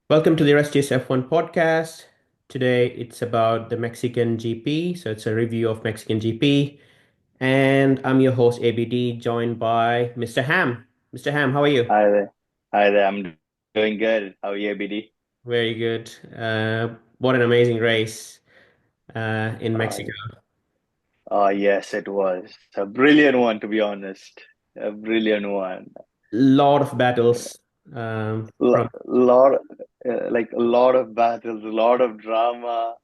Welcome to the RSG's F1 podcast. Today it's about the Mexican GP, so it's a review of Mexican GP. And I'm your host, ABD, joined by Mr. Ham. Mr. Ham, how are you? Hi there. Hi there. I'm doing good. How are you, BD? Very good. What an amazing race in Uh, Mexico. yes, it was a brilliant one, to be honest. A brilliant one. Lot of battles from, Lot, like a lot of battles, a lot of drama.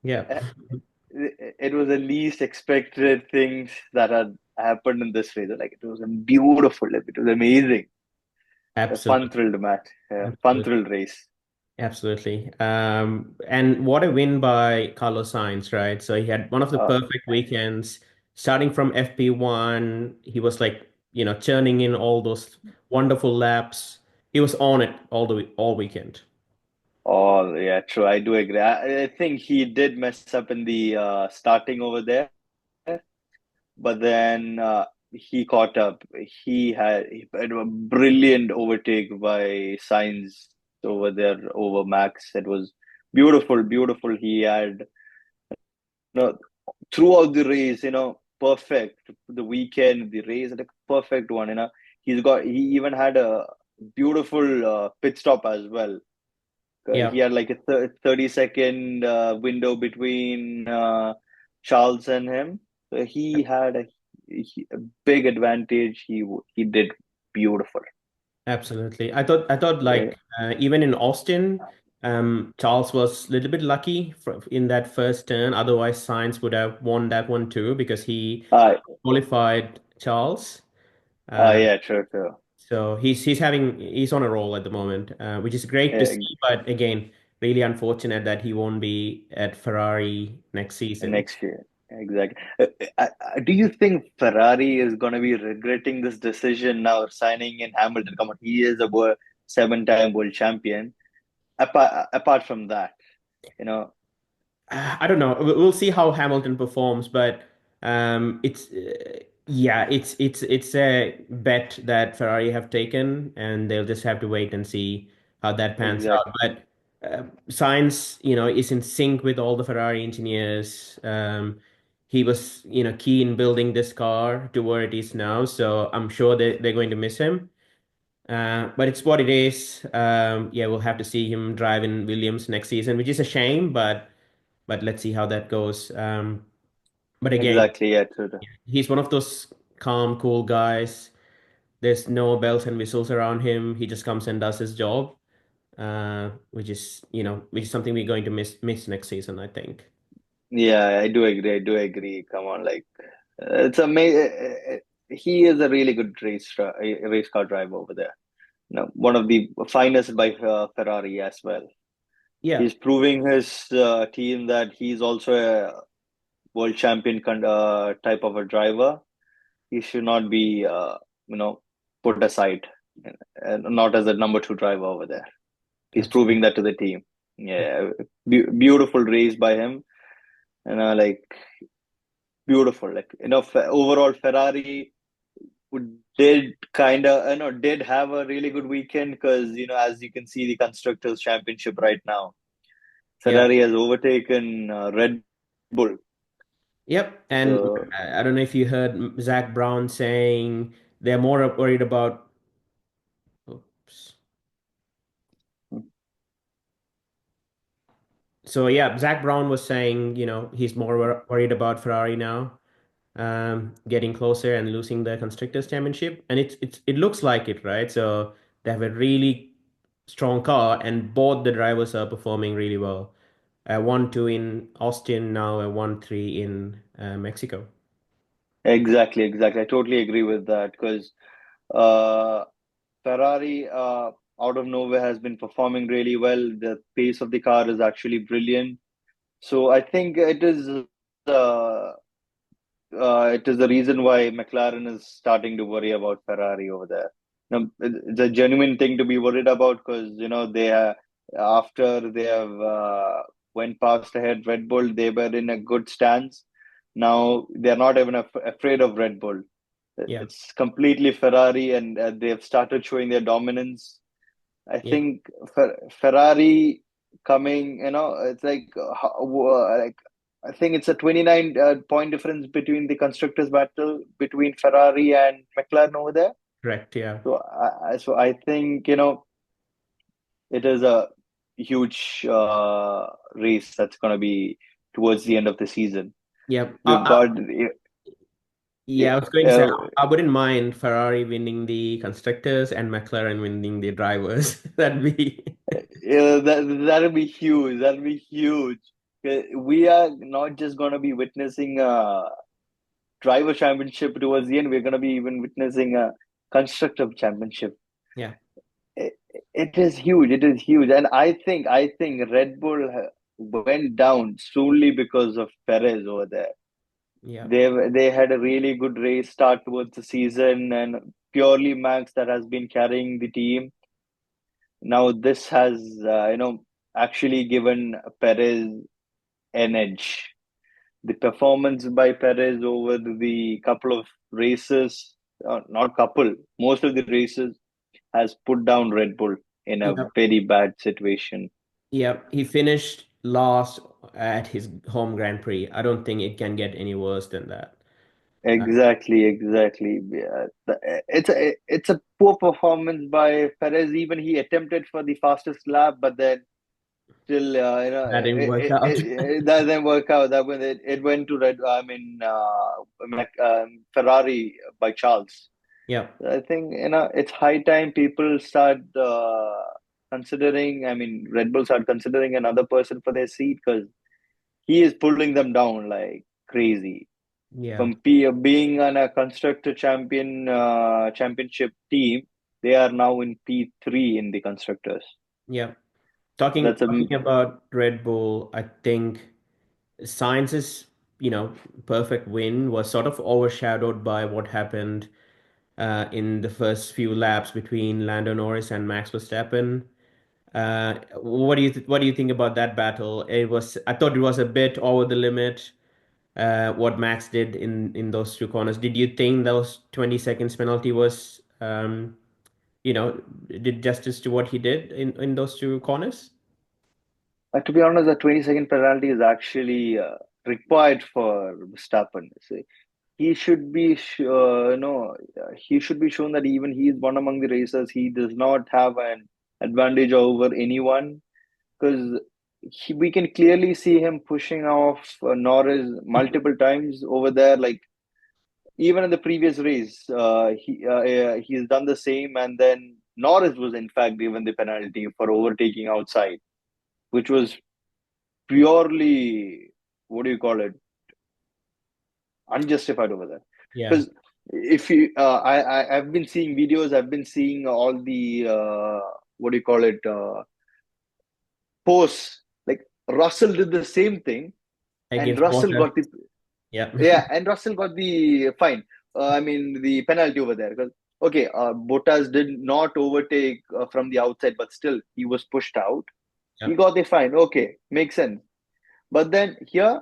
yeah, Uh, It was the least expected things that had happened in this race. Like it was a beautiful, it was amazing. A absolutely. fun-thrilled match, a Absolutely. fun-thrilled race. Absolutely. And what a win by Carlos Sainz, right? So he had one of the Uh, perfect weekends, starting from FP1. He was like, churning in all those wonderful laps. He was on it all weekend. oh, yeah, true. I do agree. I think he did mess up in the starting over there. But then he caught up. He had a brilliant overtake by Sainz over there over Max. It was beautiful, beautiful. He had no throughout the race, perfect. The weekend, the race, had a perfect one. He even had a beautiful pit stop as well. He Yeah, had like a 30-second window between Charles and him. So he had a big advantage. He did beautiful. absolutely. I thought Yeah. like even in Austin, Charles was a little bit lucky in that first turn. Otherwise, Sainz would have won that one too because he Uh, qualified Charles. Uh, yeah, true, true. So he's on a roll at the moment, which is great to Yeah, see. But again, really unfortunate that he won't be at Ferrari next season. next year. Exactly. Do you think Ferrari is going to be regretting this decision now, signing in Hamilton? Come on, he is a seven-time world champion. Apart from that, you know, I don't know. We'll see how Hamilton performs, but it's yeah, it's a bet that Ferrari have taken, and they'll just have to wait and see how that pans out. exactly, But Sainz, is in sync with all the Ferrari engineers. He was, key in building this car to where it is now, so I'm sure they're going to miss him. But it's what it is. Yeah, we'll have to see him drive in Williams next season, which is a shame, but let's see how that goes. But again, exactly. Yeah, true. he's one of those calm, cool guys. There's no bells and whistles around him. He just comes and does his job, which is something we're going to miss next season, I think. Yeah, I do agree. I do agree. Come on, like it's amazing. He is a really good race car driver over there. One of the finest by Ferrari as well. Yeah, He's proving his team that he's also a world champion type of a driver. He should not be, you know, put aside, and not as a number two driver over there. He's proving absolutely. that to the team. Yeah, beautiful race by him. Like beautiful. Like overall Ferrari did kind of did have a really good weekend because as you can see the constructors championship right now, Yeah. Ferrari has overtaken Red Bull. Yep. And So I don't know if you heard Zach Brown saying they're more worried about. Oops. So yeah, Zach Brown was saying, he's more worried about Ferrari now, getting closer and losing the constructors championship, and it looks like it, right? So they have a really strong car, and both the drivers are performing really well. 1-2 in Austin now, 1-3 in Mexico. exactly, exactly. I totally agree with that because uh, Ferrari out of nowhere has been performing really well. The pace of the car is actually brilliant. So I think uh, it is the reason why McLaren is starting to worry about Ferrari over there. It's a genuine thing to be worried about because after they have went past ahead Red Bull, they were in a good stance. Now they're not even afraid of Red Bull. Yeah, It's completely Ferrari, and they have started showing their dominance. I Yeah, think Ferrari coming, it's like I think it's a 29 point difference between the constructors battle between Ferrari and McLaren over there. correct. Yeah. So I think, it is a huge race that's going to be towards the end of the season. Yeah. We've got Yeah, I was going to say I wouldn't mind Ferrari winning the constructors and McLaren winning the drivers. That'd be that'll be huge. That'll be huge. We are not just going to be witnessing a driver championship towards the end. We're going to be even witnessing a constructor championship. yeah, It, it is huge. It is huge, and I think Red Bull went down solely because of Perez over there. yeah, They had a really good race start towards the season, and purely Max that has been carrying the team. Now this has actually given Perez an edge. The performance by Perez over the couple of races, not couple, most of the races has put down Red Bull in a yeah, very bad situation. yeah. He finished last at his home Grand Prix. I don't think it can get any worse than that. Uh, Exactly, exactly. Yeah, it's a poor performance by Perez. Even he attempted for the fastest lap, but then still, that didn't work out. that didn't work out. That when it went to Ferrari by Charles. Yeah, I think it's high time people start considering. I mean, Red Bull start considering another person for their seat because he is pulling them down like crazy. yeah, From being on a constructor championship team, they are now in P3 in the constructors. yeah. Talking That's a talking about Red Bull, I think Sainz's, perfect win was sort of overshadowed by what happened in the first few laps between Lando Norris and Max Verstappen. What do you think about that battle? I thought it was a bit over the limit. What Max did in those two corners. Did you think those 20 seconds penalty was you know did justice to what he did in those two corners? To be honest, the 20-second penalty is actually required for Verstappen. So he should be, he should be shown that even he is one among the racers. He does not have an advantage over anyone because we can clearly see him pushing off Norris multiple times over there. Like even in the previous race, he's done the same, and then Norris was in fact given the penalty for overtaking outside, which was purely, what do you call it, unjustified over there. Yeah, Because if you, I've been seeing videos, I've been seeing all the what do you call it, posts. Like Russell did the same thing, and against Russell Bottas. got the Yeah, yeah, and Russell got the fine. I mean the penalty over there because okay, Bottas did not overtake from the outside, but still he was pushed out. yeah, He got the fine. Okay, makes sense. But then here,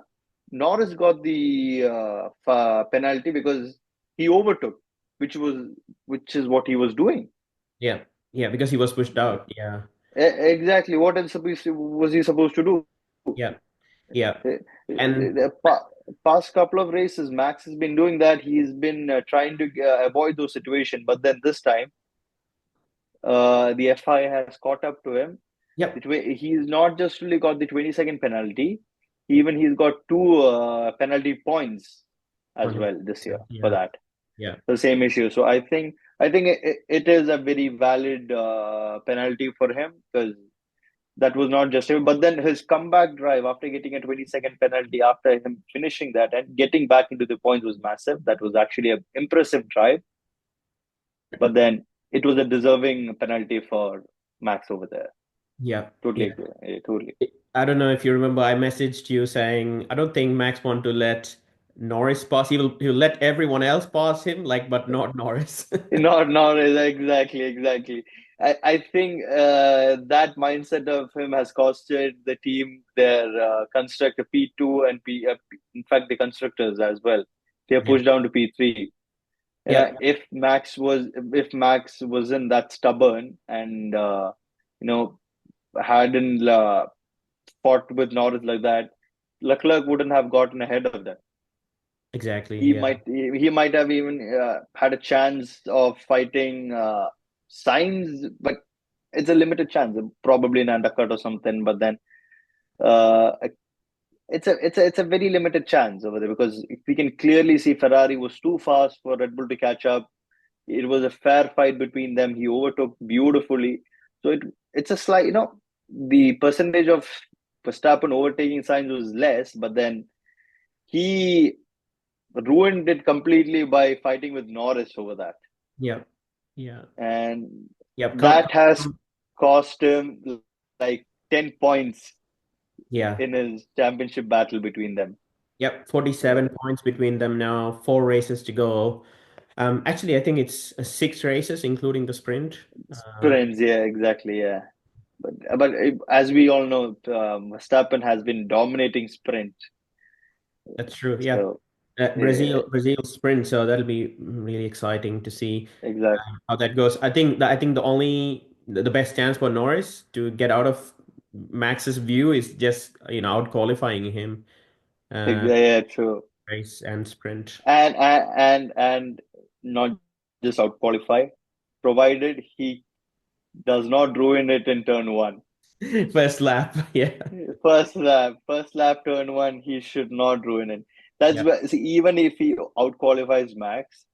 Norris got the penalty because he overtook, which was which is what he was doing. yeah, yeah. Because he was pushed out. Yeah, Exactly. What else was he supposed to do? yeah, yeah. And The past couple of races, Max has been doing that. He's been trying to avoid those situations, but then this time, the FI has caught up to him. yep. He's not just really got the 20-second penalty, even he's got two penalty points as On him. well this year for Yeah, that. yeah, The same issue. So I think it is a very valid penalty for him because that was not just him. But then his comeback drive after getting a 20-second penalty, after him finishing that and getting back into the points was massive. That was actually an impressive drive. But then it was a deserving penalty for Max over there. yeah, Totally yeah. agree. Yeah, totally. I don't know if you remember, I messaged you saying I don't think Max want to let Norris pass. He'll let everyone else pass him, but not Norris. Not exactly, exactly. I think that mindset of him has costed the team their constructor P2 and in fact, the constructors as well. They are Yeah, pushed down to P3. yeah, If Max wasn't that stubborn and you know, hadn't fought with Norris like that, Leclerc wouldn't have gotten ahead of them. Exactly. He Yeah. might have even had a chance of fighting Sainz, but it's a limited chance, probably an undercut or something. But then uh, it's a very limited chance over there because we can clearly see Ferrari was too fast for Red Bull to catch up. It was a fair fight between them. He overtook beautifully. So it's a slight, the percentage of Verstappen overtaking Sainz was less, but then he ruined it completely by fighting with Norris over that. Yeah. Yeah. And Yep. that has cost him like 10 points Yeah. in his championship battle between them. Yep. Uh, 47 points between them now, 4 races to go. Actually, I think it's 6 races, including the sprint. Sprints, yeah, exactly, yeah. But as we all know, Verstappen has been dominating sprint. That's true. Yeah. So, yeah, Brazil sprint, so that'll be really exciting to see exactly. how that goes. I think the best chance for Norris to get out of Max's view is just out qualifying him uh, Yeah, true. race and sprint. And not just out qualify, provided he does not ruin it in turn one. First lap. Yeah. First lap, turn one, he should not ruin it. That's Yeah. where, see, even if he out qualifies Max,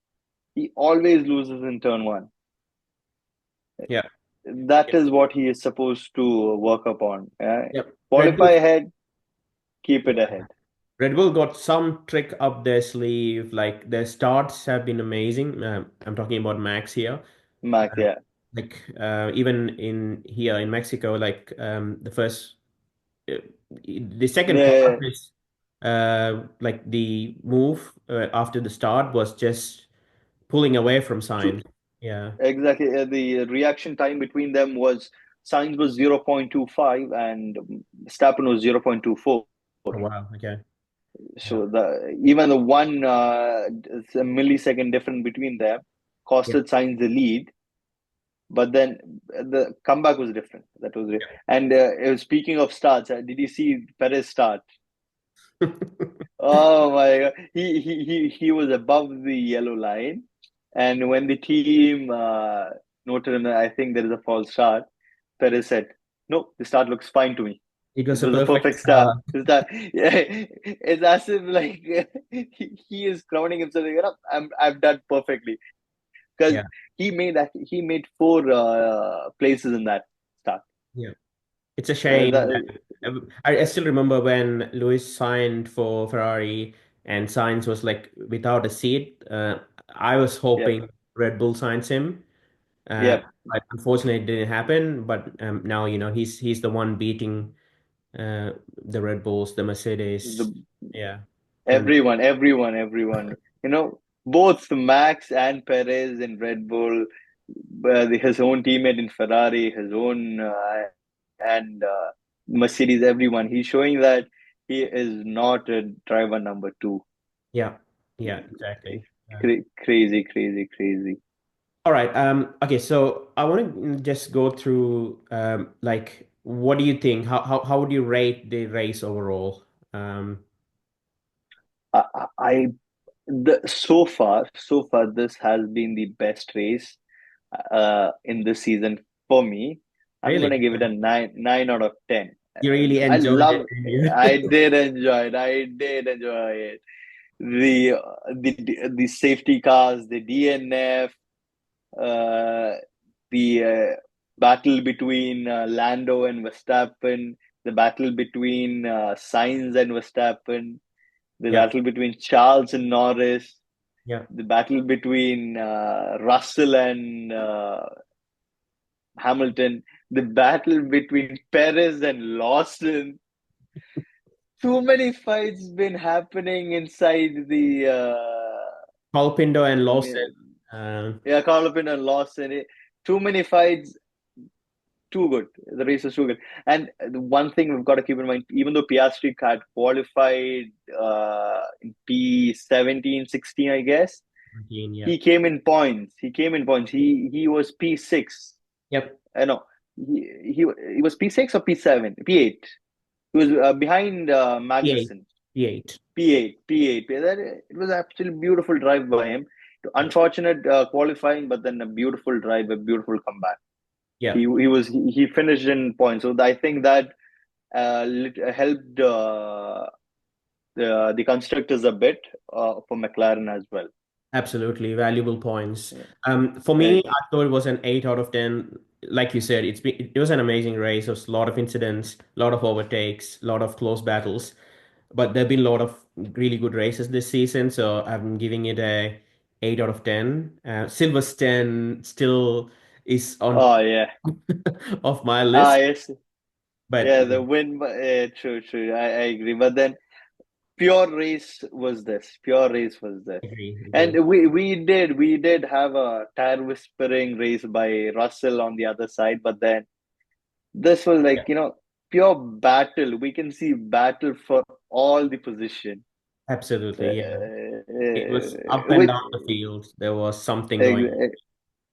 he always loses in turn one. Yeah. That Yep. is what he is supposed to work upon. Yep. Red Qualify Bull. ahead, keep it Yeah. ahead. Red Bull got some trick up their sleeve. Like their starts have been amazing. I'm talking about Max here. Max, yeah. Like even in here in Mexico, like uh, the second part Yeah, is like the move after the start was just pulling away from true. sign. Yeah. Exactly. The reaction time between them was Sainz was 0.25 and Stappen was 0.24. Oh wow. Okay. Yeah. So even the one it's a millisecond difference between them Yeah. costed Sainz the lead, but then the comeback was different. That was it. And speaking of starts, did you see Perez start? Yeah. Oh my God. He was above the yellow line. And when the team noted him, I think there is a false start, Perez said, no, the start looks fine to me. It It was a was a perfect perfect start. start. Yeah, it's as if like he is crowning himself. I've done perfectly because Yeah. he made four places in that start. Yeah. It's a shame That, that I still remember when Lewis signed for Ferrari and Sainz was like without a seat. I was yep, hoping Red Bull signs him. Uh, yep. but unfortunately, it didn't happen. But now he's the one beating uh, the Red Bulls, the The Mercedes. Yeah, and everyone. Both Max and Perez in Red Bull, his own teammate in Ferrari, his own and Mercedes, everyone. He's showing that he is not a driver number two. yeah, yeah, exactly. Crazy, crazy, crazy. All right. Okay. So I want to just go through like what do you think? How would you rate the race overall? Um, I so far, this has been the best race in this season for me. I'm Really? gonna give it a nine out of 10. You really I enjoyed it, love. didn't you? I did enjoy it. I did enjoy it. The safety cars, the DNF, uh, the battle between Lando and Verstappen, the battle between Sainz and Verstappen, the Yeah, battle between Charles and Norris, yeah. the battle between Russell and Hamilton, the battle between Perez and Lawson. Too many fights been happening inside the Colpindo and Lawson. yeah, Carlopin and Lawson. Too many fights, too good. The race is too good. And the one thing we've got to keep in mind, even though Piastri had qualified in P17, 16, I guess, 17, yeah. he came in points. He was P6. Yep. I know. he was P6 or P7, P8. He was behind P8. Magnussen. P8. P8. That it was actually beautiful drive by him. Yeah. Unfortunate qualifying, but then a beautiful drive, a beautiful comeback. Yeah. He finished in points, so I think that helped the constructors a bit for McLaren as well. Absolutely. Valuable points. Yeah. For me, Ex- I thought it was an 8 out of 10. Like you said, it was an amazing race. It was a lot of incidents, a lot of overtakes, a lot of close battles. But there have been a lot of really good races this season, so I'm giving it a 8 out of 10. Silverstone still is on Oh yeah. of my Ah list, yes. but Yeah, the win. True, true. I agree. But then pure race was this. Pure race was this. agree, agree. And we did have a tire whispering race by Russell on the other side, but then this was Yeah, like, pure battle. We can see battle for all the position. absolutely. Yeah, it was up and With down the field. There was something going.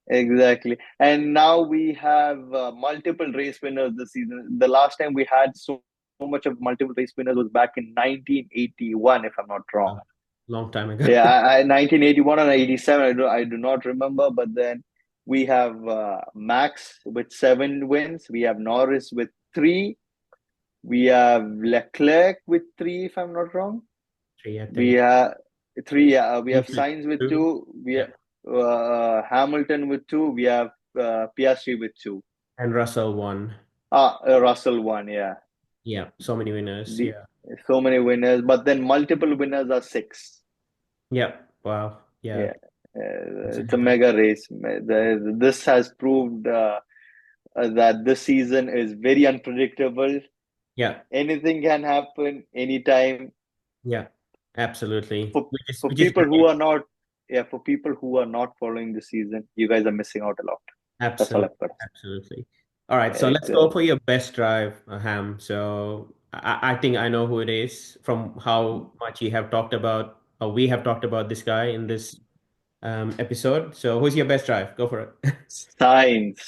exactly. And now we have multiple race winners this season. The last time we had so much of multiple race winners was back in 1981, if I'm not wrong. A long time ago. Yeah, 1981 and 87, I do not remember. But then we have Max with 7 wins. We have Norris with 3. We have Leclerc with 3, if I'm not wrong. Three, I We think. have 3. We have Usually Sainz with two. 2. We Yeah, have Hamilton with 2. We have Piastri with 2. and Russell won. Russell won. Yeah, Yeah, so many winners. the Yeah, so many winners, but then multiple winners are 6. yeah. Wow. Yeah, Yeah, it's a absolutely. mega race. This has proved that this season is very unpredictable. Yeah, Anything can happen anytime. yeah, absolutely. For Which is people who great. are not, yeah, for people who are not following the season, you guys are missing out a lot. That's all Absolutely, I've got to absolutely. All right, so say. let's go for your best drive, Ham. So I think I know who it is from how much you have talked about, or we have talked about this guy in this episode. So who's your best drive? Go for it. Signs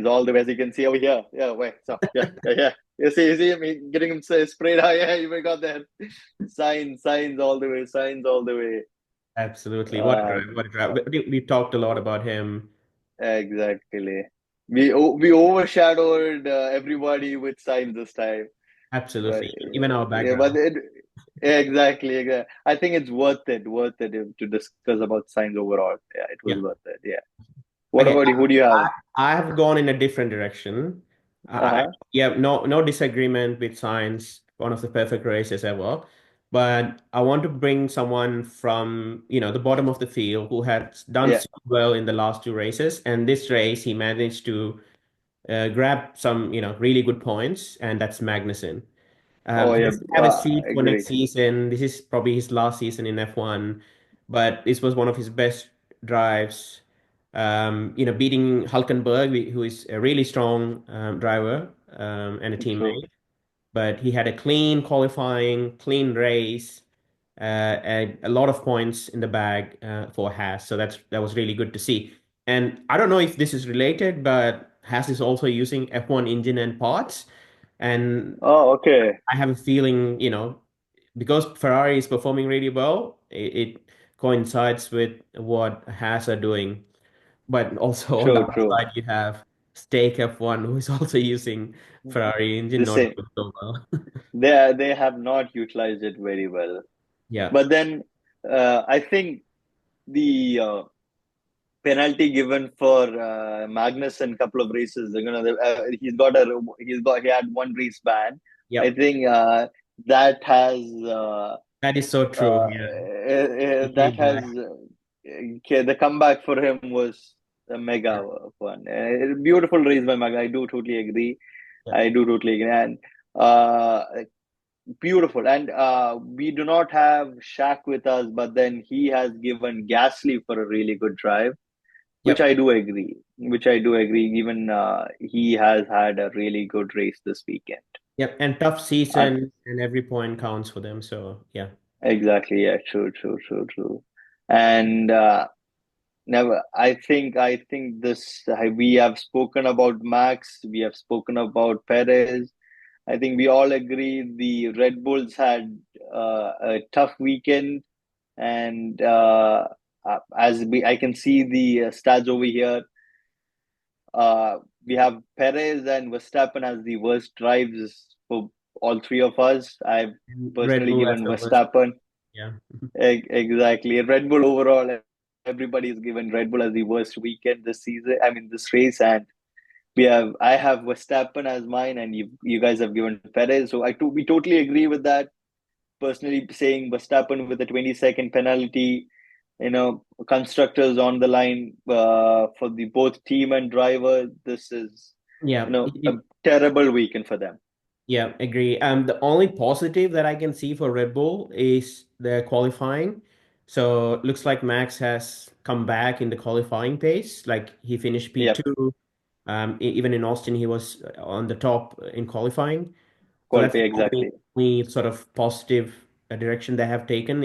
all the way, as you can see over here. Yeah, wait, so yeah, yeah, yeah. You see him getting him sprayed out. Yeah, you got that. Signs all the way. Signs all the way. Absolutely. What a Uh, drive. What a drive. We talked a lot about him. exactly. We overshadowed everybody with signs this time, but Absolutely. Even our yeah, but background. exactly. I think it's worth it to discuss about signs overall. Yeah, it was Yeah. worth it. Yeah. What Okay. about you? Who do you have? I have gone in a different direction. Uh-huh. Yeah, no disagreement with science, one of the perfect races ever. But I want to bring someone from, the bottom of the field who has done Yeah. so well in the last two races. And this race, he managed to grab some, really good points, and that's Magnussen. Oh He yeah. doesn't have a seat for next Agreed. season. This is probably his last season in F1, but this was one of his best drives. Beating Hulkenberg, who is a really strong driver and a True. teammate. But he had a clean qualifying, clean race, and a lot of points in the bag for Haas. So that was really good to see. And I don't know if this is related, but Haas is also using F1 engine and parts. And Oh, okay. I have a feeling, because Ferrari is performing really well, it coincides with what Haas are doing. But also on the True, other true. side, you have Stake F1, who is also using Ferrari engine, The not same. doing so well. They have not utilized it very well. Yeah. But then I think the penalty given for Magnus in couple of races, he had one race ban. I Yep. think that has That is so true. Yeah. that He has black. okay, the comeback for him was a Yeah. mega one. Beautiful race by Maga. I do totally agree. Yeah. I do totally agree. And uh, beautiful. And we do not have Shaq with us, but then he has given Gasly for a really good drive, which Yep. I do agree. Which I do agree. Even he has had a really good race this weekend. Yep. And tough And season, and every point counts for them. So, yeah. exactly, yeah, true, true, true, true. And never. I think this we have spoken about Max, we have spoken about Perez. I think we all agree the Red Bulls had a tough weekend, and I can see the stats over here, uh, we have Perez and Verstappen as the worst drives for all three of us. I've And Red personally Bull as given the worst. Verstappen. Yeah. Exactly. Red Bull overall, everybody's given Red Bull as the worst weekend this season. I mean, this race, and I have Verstappen as mine, and you guys have given Perez. So we totally agree with that. Personally, saying Verstappen with a 20-second penalty, constructors on the line for the both team and driver. This is, Yeah. a terrible weekend for them. Yeah, agree. The only positive that I can see for Red Bull is the qualifying. So it looks like Max has come back in the qualifying pace. Like he finished Yep, P2. Even in Austin, he was on the top in qualifying. So that's qualify the exactly. only sort of positive direction they have taken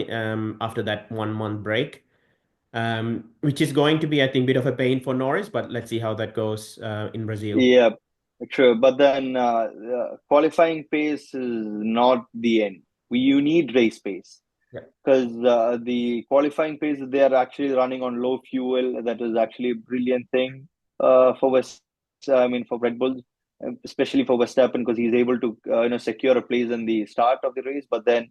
after that 1 month break, which is going to be, I think, a bit of a pain for Norris, but let's see how that goes in Brazil. Yeah, true. But then qualifying pace is not the end. You need race pace Yeah. because the qualifying pace they are actually running on low fuel. That is actually a brilliant thing for I mean for Red Bull, especially for Verstappen because he's able to secure a place in the start of the race. But then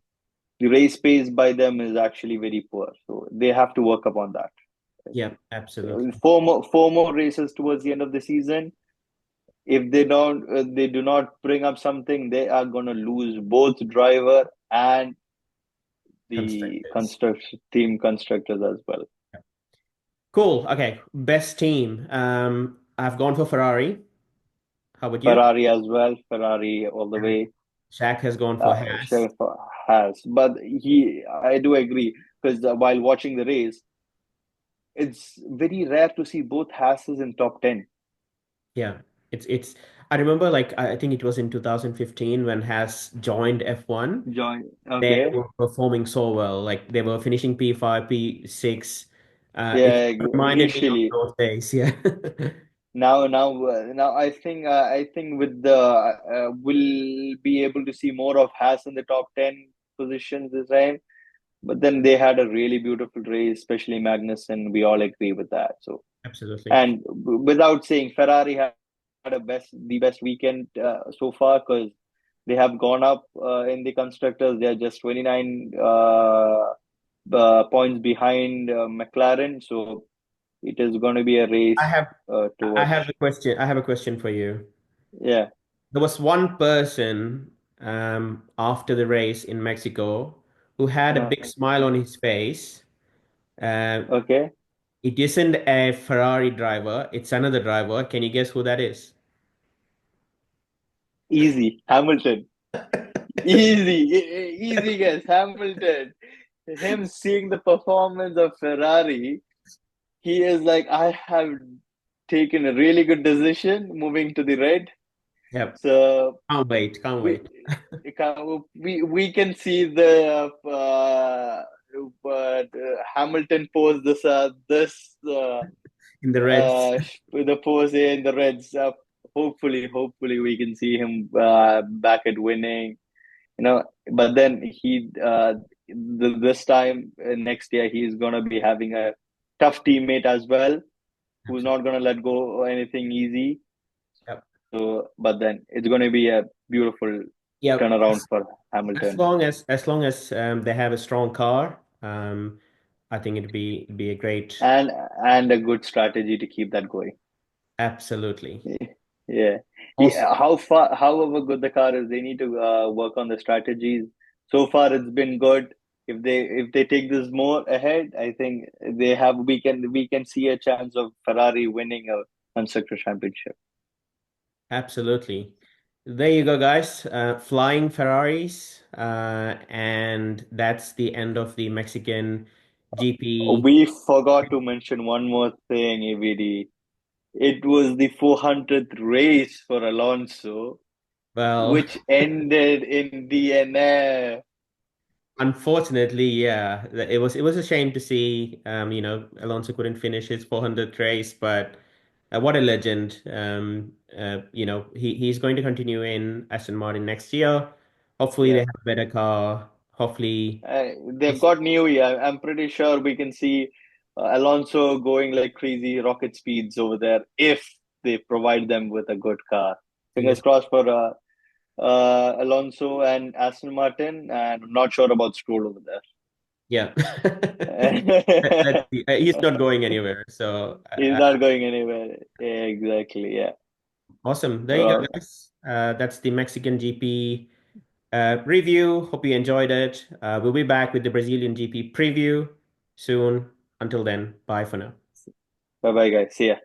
the race pace by them is actually very poor, so they have to work upon that. I Yeah, think absolutely. four more races towards the end of the season. If they do not bring up something, they are going to lose both driver and the Constructors. construction team constructors as well. Cool. Okay. Best team. I've gone for Ferrari. How about you? Ferrari as well. Ferrari all the And way. Shaq has gone for Haas. Sheriff has, but I do agree because while watching the race, it's very rare to see both Hasses in top 10. Yeah. It's I remember like I think it was in 2015 when Haas joined F1. Join. They Okay. were performing so well. Like they were finishing P5, P6. It Yeah, reminded me of initially. those days. Yeah. Now, I think with the we'll be able to see more of Haas in the top 10 positions this time. But then they had a really beautiful race, especially Magnussen. We all agree with that. So, Absolutely. and without saying, Ferrari had the best weekend so far because they have gone up in the constructors. They are just 29 points behind McLaren. So it is going to be a I race have to I have watch. a question. I have a question for you. Yeah. There was one person after the race in Mexico who had a big smile on his face. Uh, Okay. it isn't a Ferrari driver, it's another driver. Can you guess who that is? Easy. Hamilton. Easy guess. Hamilton. Him seeing the performance of Ferrari, he is like, I have taken a really good decision moving to the red. Yep. So Can't wait. Can't we wait. we can see the Hamilton pose In the Reds. the pose in the Reds. Hopefully we can see him back at winning. But then this time next year he's gonna be having a tough teammate as well, who's Absolutely. not gonna let go anything easy. Yep. So, but then it's gonna be a beautiful Yep. turnaround for As Hamilton. long as they have a strong car, I think it'd be a great. And a good strategy to keep that going. Absolutely. Yeah. Also, Yeah. However good the car is, they need to work on the strategies. So far, it's been good. If they take this more ahead, I think we can see a chance of Ferrari winning a constructor championship. absolutely. There you go, guys. Flying Ferraris. And that's the end of the Mexican GP. We forgot to mention one more thing, AVD. It was the 400th race for Alonso, Well, which ended in DNF. Unfortunately, yeah, it was a shame to see Alonso couldn't finish his 400th race, but what a legend. He's going to continue in Aston Martin next year. Hopefully they Yeah. have a better car. Hopefully They've it's got Newey. I'm pretty sure we can see Alonso going like crazy rocket speeds over there if they provide them with a good car. fingers. Fingers crossed for Alonso and Aston Martin, and I'm not sure about Stroll over Yeah. Let's there. see. He's not going anywhere. So He's not going anywhere. Exactly. Yeah. awesome. There you go, Uh, guys. That's the Mexican GP review. Hope you enjoyed it. We'll be back with the Brazilian GP preview soon. Until then, bye for now. bye bye, guys. See ya.